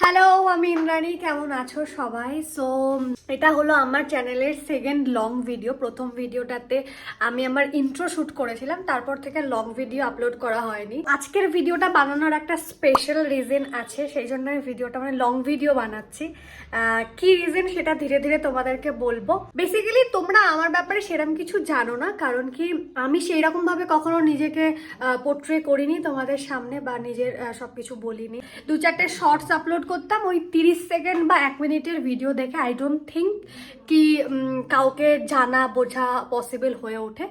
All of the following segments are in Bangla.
হ্যালো, আমি ইন্দ্রাণী। কেমন আছো সবাই? সো এটা হলো আমার চ্যানেলের সেকেন্ড লং ভিডিও। প্রথম ভিডিওটাতে আমি আমার ইন্ট্রো শ্যুট করেছিলাম, তারপর থেকে লং ভিডিও আপলোড করা হয়নি। আজকের ভিডিওটা বানানোর একটা স্পেশাল রিজন আছে, সেই জন্য আমি ভিডিওটা লং ভিডিও বানাচ্ছি। কি রিজন সেটা ধীরে ধীরে তোমাদেরকে বলবো। বেসিক্যালি তোমরা আমার ব্যাপারে সেরকম কিছু জানো না, কারণ কি আমি সেই রকম ভাবে কখনো নিজেকে পোর্ট্রে করিনি তোমাদের সামনে, বা নিজের সবকিছু বলিনি। দু চারটে শর্টস আপলোড করতাম, ওই 30 সেকেন্ড বা 1 মিনিটের ভিডিও দেখে আই ডোন্ট থিঙ্ক কি কাউকে জানা বোঝা পসিবল হয়ে ওঠে।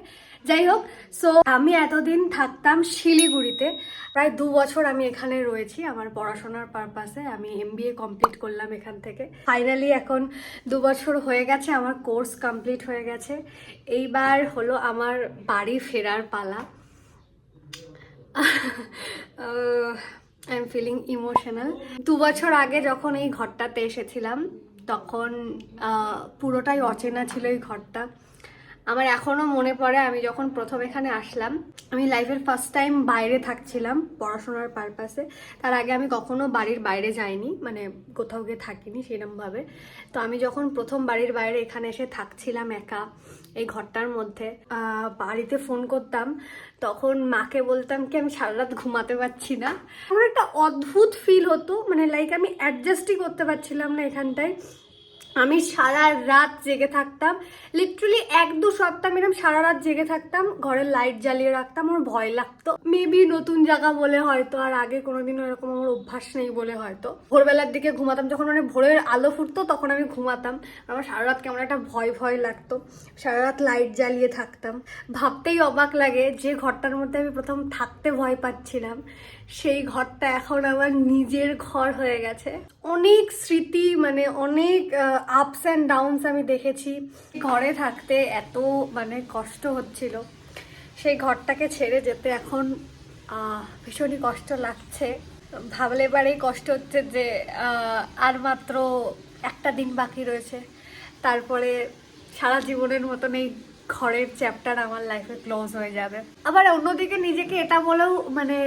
যাই হোক, সো আমি এতদিন থাকতাম শিলিগুড়িতে, প্রায় 2 বছর আমি এখানে রয়েছি আমার পড়াশোনার পারপাসে। আমি MBA কমপ্লিট করলাম এখান থেকে। ফাইনালি এখন 2 বছর হয়ে গেছে, আমার কোর্স কমপ্লিট হয়ে গেছে। এইবার হলো আমার বাড়ি ফেরার পালা। I am feeling emotional. 2 বছর আগে যখন এই ঘরটাতে এসেছিলাম তখন পুরোটাই অচেনা ছিল এই ঘরটা। আমার এখনও মনে পড়ে আমি যখন প্রথম এখানে আসলাম, আমি লাইফের ফার্স্ট টাইম বাইরে থাকছিলাম পড়াশোনার পারপাসে। তার আগে আমি কখনো বাড়ির বাইরে যাইনি, মানে কোথাও গিয়ে থাকিনি সেরকমভাবে। তো আমি যখন প্রথম বাড়ির বাইরে এখানে এসে থাকছিলাম একা এই ঘরটার মধ্যে, বাড়িতে ফোন করতাম, তখন মাকে বলতাম কি আমি সারা রাত ঘুমাতে পারছি না। আমার একটা অদ্ভুত ফিল হতো, মানে লাইক আমি অ্যাডজাস্টই করতে পারছিলাম না এখানটায়। আমি সারা রাত জেগে থাকতাম, লিটারালি 1-2 সপ্তাহ এরকম সারা রাত জেগে থাকতাম, ঘরের লাইট জ্বালিয়ে রাখতাম। আমার ভয় লাগতো, মেবি নতুন জায়গা বলে হয়তো, আর আগে কোনোদিনও এরকম আমার অভ্যাস নেই বলে হয়তো। ভোরবেলার দিকে ঘুমাতাম, যখন মানে ভোরের আলো ফুটতো তখন আমি ঘুমাতাম। আমার সারা রাত কেমন একটা ভয় ভয় লাগতো, সারা রাত লাইট জ্বালিয়ে থাকতাম। ভাবতেই অবাক লাগে যে ঘরটার মধ্যে আমি প্রথম থাকতে ভয় পাচ্ছিলাম, সেই ঘরটা এখন আমার নিজের ঘর হয়ে গেছে। অনেক স্মৃতি, মানে অনেক আপস অ্যান্ড ডাউনস আমি দেখেছি। ঘরে থাকতে এত মানে কষ্ট হচ্ছিল, সেই ঘরটাকে ছেড়ে যেতে এখন ভীষণই কষ্ট লাগছে। ভাবলে এবারেই কষ্ট হচ্ছে যে আর মাত্র একটা দিন বাকি রয়েছে, তারপরে সারা জীবনের মতন এই ঘরের চ্যাপ্টার আমার লাইফে ক্লোজ হয়ে যাবে। আবার অন্যদিকে নিজেকে এটা বলেও মানে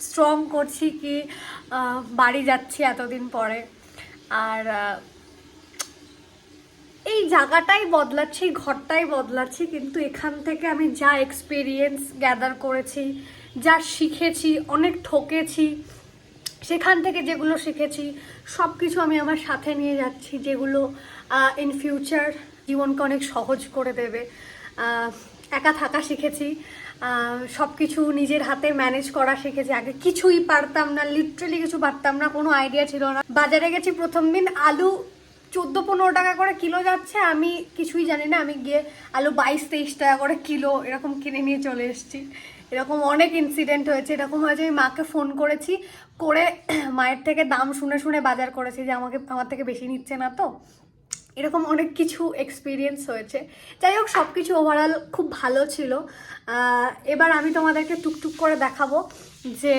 স্ট্রং করছি কি বাড়ি যাচ্ছি এতদিন পরে, আর এই জায়গাটাই বদলাচ্ছি, ঘরটাই বদলাচ্ছি, কিন্তু এখান থেকে আমি যা এক্সপিরিয়েন্স গ্যাদার করেছি, যা শিখেছি, অনেক ঠকেছি, সেখান থেকে যেগুলো শিখেছি সব কিছু আমি আমার সাথে নিয়ে যাচ্ছি, যেগুলো ইন ফিউচার জীবনকে অনেক সহজ করে দেবে। একা থাকা শিখেছি, সব কিছু নিজের হাতে ম্যানেজ করা শিখেছি। আগে কিছুই পারতাম না, লিটারালি কিছু পারতাম না, কোনো আইডিয়া ছিল না। বাজারে গেছি প্রথম দিন, আলু 14-15 টাকা করে কিলো যাচ্ছে, আমি কিছুই জানি না, আমি গিয়ে আলু 22-23 টাকা করে কিলো এরকম কিনে নিয়ে চলে এসেছি। এরকম অনেক ইনসিডেন্ট হয়েছে। এরকম হয়েছে আমি মাকে ফোন করেছি, করে মায়ের থেকে দাম শুনে শুনে বাজার করেছি যে আমার থেকে বেশি নিচ্ছে না তো। এরকম অনেক কিছু এক্সপিরিয়েন্স হয়েছে। যাই হোক, সব কিছু ওভারঅল খুব ভালো ছিল। এবার আমি তোমাদেরকে টুকটুক করে দেখাবো যে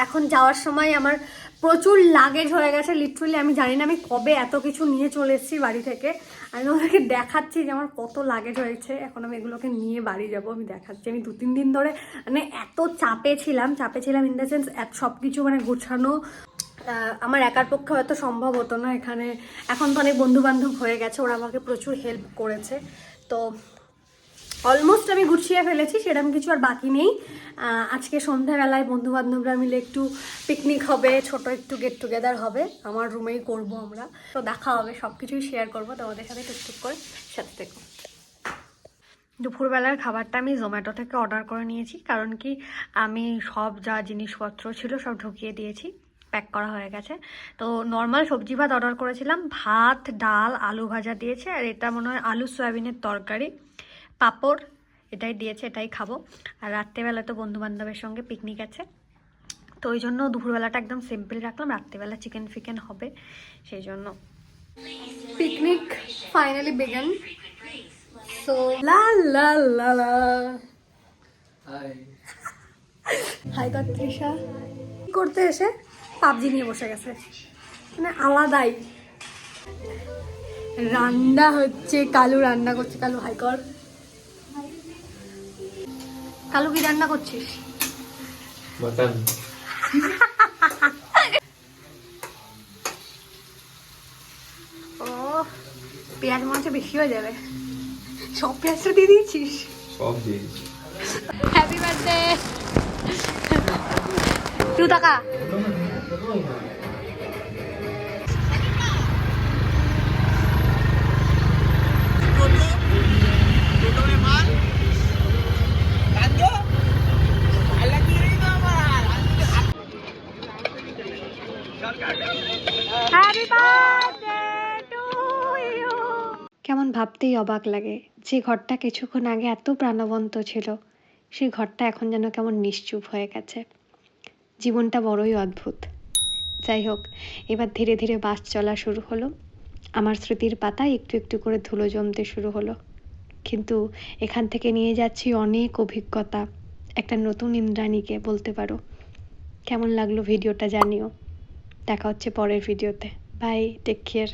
এখন যাওয়ার সময় আমার প্রচুর লাগেজ হয়ে গেছে। লিটারালি আমি জানি না আমি কবে এত কিছু নিয়ে চলে এসেছি বাড়ি থেকে। আমি তোমাদেরকে দেখাচ্ছি যে আমার কত লাগেজ হয়েছে। এখন আমি এগুলোকে নিয়ে বাড়ি যাব, আমি দেখাচ্ছি। আমি 2-3 দিন ধরে মানে এত চাপে ছিলাম ইন দ্য সেন্স সব কিছু মানে গোছানো আমার একার পক্ষে হয়তো সম্ভব হতো না এখানে। এখন তো অনেক বন্ধু বান্ধব হয়ে গেছে, ওরা আমাকে প্রচুর হেল্প করেছে। তো অলমোস্ট আমি গুছিয়ে ফেলেছি, সেরকম কিছু আর বাকি নেই। আজকে সন্ধ্যাবেলায় বন্ধু বান্ধবরা মিলে একটু পিকনিক হবে, ছোট একটু গেট টুগেদার হবে, আমার রুমেই করব আমরা। তো দেখা হবে, সব কিছুই শেয়ার করবো তোমাদের সাথে টুকটুক করে, সাথে থেকো। দুপুরবেলার খাবারটা আমি জোম্যাটো থেকে অর্ডার করে নিয়েছি, কারণ কি আমি সব যা জিনিসপত্র ছিল সব ঢুকিয়ে দিয়েছি, প্যাক করা হয়ে গেছে। তো নর্মাল সবজি ভাত অর্ডার করেছিলাম, ভাত ডাল আলু ভাজা দিয়েছে, আর এটা মনে হয় আলু সয়াবিনের তরকারি, পাঁপড়, এটাই দিয়েছে, এটাই খাবো। আর রাত্রেবেলা তো বন্ধুবান্ধবের সঙ্গে পিকনিক আছে, তো ওই জন্য দুপুরবেলাটা একদম সিম্পল রাখলাম। রাত্রেবেলা চিকেন ফিকেন হবে, সেই জন্য। Picnic finally বিগন। সো লা লা লা লা, হাই তৃষা করতে এসে পাবজি নিয়ে বসে গেছে, মানে আলাদাই। রান্না হচ্ছে, কালু রান্না করছে। কালু হাই কর। কালু কি রান্না করছিস? মাটন। পেঁয়াজ মনে হচ্ছে বেশি হয়ে যাবে। সব পেঁয়াজটা দিয়ে দিয়েছিস? সব দিয়ে দিচ্ছি। Happy birthday. তুই টাকা কেমন ভাবতেই অবাক লাগে, যে ঘরটা কিছুক্ষণ আগে এত প্রাণবন্ত ছিল সেই ঘরটা এখন যেন কেমন নিশ্চুপ হয়ে গেছে। জীবনটা বড়ই অদ্ভুত। যাই হোক, এবার ধীরে ধীরে বাস চলা শুরু হলো। আমার স্মৃতির পাতায় একটু একটু করে ধুলো জমতে শুরু হলো, কিন্তু এখান থেকে নিয়ে যাচ্ছি অনেক অভিজ্ঞতা, একটা নতুন ইন্দ্রাণীকে বলতে পারো। কেমন লাগলো ভিডিওটা জানিও। দেখা হচ্ছে পরের ভিডিওতে। Bye, take care.